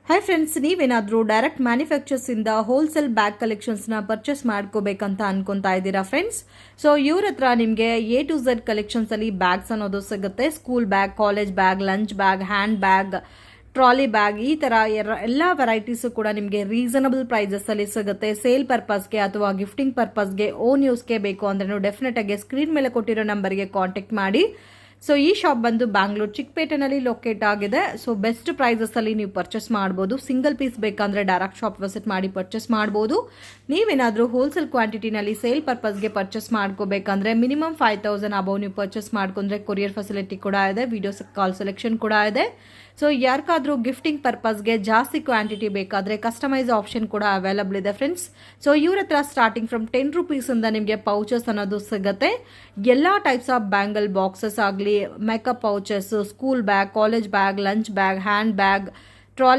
Hi friends, ನೀವೇನಾದರೂ direct manufacturers ಇಂದ wholesale bag ಕಲೆಕ್ಷನ್ಸ್ನ purchase ಮಾಡ್ಕೋಬೇಕಂತ ಅನ್ಕೊಂತಾ ಇದ್ದೀರಾ ಫ್ರೆಂಡ್ಸ್? ಸೊ ಇವ್ರ ಹತ್ರ ನಿಮಗೆ ಎ ಟು ಝೆಡ್ ಕಲೆಕ್ಷನ್ಸ್ ಅಲ್ಲಿ ಬ್ಯಾಗ್ಸ್ ಅನ್ನೋದು ಸಿಗುತ್ತೆ. School bag, college bag, lunch bag, hand bag, trolley bag, ಈ ತರ ಎಲ್ಲ ವೆರೈಟೀಸು ಕೂಡ ನಿಮಗೆ ರೀಸನಬಲ್ ಪ್ರೈಸಸ್ ಅಲ್ಲಿ ಸಿಗುತ್ತೆ. ಸೇಲ್ ಪರ್ಪಸ್ಗೆ ಅಥವಾ ಗಿಫ್ಟಿಂಗ್ ಪರ್ಪಸ್ಗೆ, ಓನ್ ಯೂಸ್ಗೆ ಬೇಕು ಅಂದ್ರೆ ಡೆಫಿನೆಟ್ ಆಗಿ ಸ್ಕ್ರೀನ್ ಮೇಲೆ ಕೊಟ್ಟಿರೋ ನಂಬರ್ಗೆ ಕಾಂಟ್ಯಾಕ್ಟ್ ಮಾಡಿ. ಸೊ ಈ ಶಾಪ್ ಬಂದು ಬ್ಯಾಂಗ್ಳೂರ್ ಚಿಕ್ಕಪೇಟೆನಲ್ಲಿ ಲೊಕೇಟ್ ಆಗಿದೆ. ಸೊ ಬೆಸ್ಟ್ ಪ್ರೈಸಸ್ ಅಲ್ಲಿ ನೀವು ಪರ್ಚೇಸ್ ಮಾಡಬಹುದು. ಸಿಂಗಲ್ ಪೀಸ್ ಬೇಕಂದ್ರೆ ಡೈರೆಕ್ಟ್ ಶಾಪ್ ವಿಸಿಟ್ ಮಾಡಿ ಪರ್ಚೇಸ್ ಮಾಡಬಹುದು. ನೀವೇನಾದ್ರೂ ಹೋಲ್ಸೇಲ್ ಕ್ವಾಂಟಿಟಿನಲ್ಲಿ ಸೇಲ್ ಪರ್ಪಸ್ಗೆ ಪರ್ಚೇಸ್ ಮಾಡ್ಕೋಬೇಕಂದ್ರೆ ಮಿನಿಮಮ್ 5,000 ಅಬೌವ್ ನೀವು ಪರ್ಚೇಸ್ ಮಾಡ್ಕೊಂಡ್ರೆ ಕೊರಿಯರ್ ಫೆಸಿಲಿಟಿ ಕೂಡ ಇದೆ, ವಿಡಿಯೋ ಕಾಲ್ ಸೆಲೆಕ್ಷನ್ ಕೂಡ ಇದೆ. ಸೊ ಯಾರಿಗಾದ್ರೂ ಗಿಫ್ಟಿಂಗ್ ಪರ್ಪಸ್ಗೆ ಜಾಸ್ತಿ ಕ್ವಾಂಟಿಟಿ ಬೇಕಾದ್ರೆ ಕಸ್ಟಮೈಸ್ ಆಪ್ಷನ್ ಕೂಡ ಅವೈಲಬಲ್ ಇದೆ ಫ್ರೆಂಡ್ಸ್. ಸೊ ಇವ್ರ ಹತ್ರ ಸ್ಟಾರ್ಟಿಂಗ್ ಫ್ರಮ್ 10 ರೂಪೀಸ್ ಇಂದ ನಿಮಗೆ ಪೌಚಸ್ ಅನ್ನೋದು ಸಿಗುತ್ತೆ. ಎಲ್ಲಾ ಟೈಪ್ಸ್ ಆಫ್ ಬ್ಯಾಂಗಲ್ ಬಾಕ್ಸಸ್ ಆಗಲಿ, makeup pouches, school bag, college bag, lunch bag, hand bag, trolley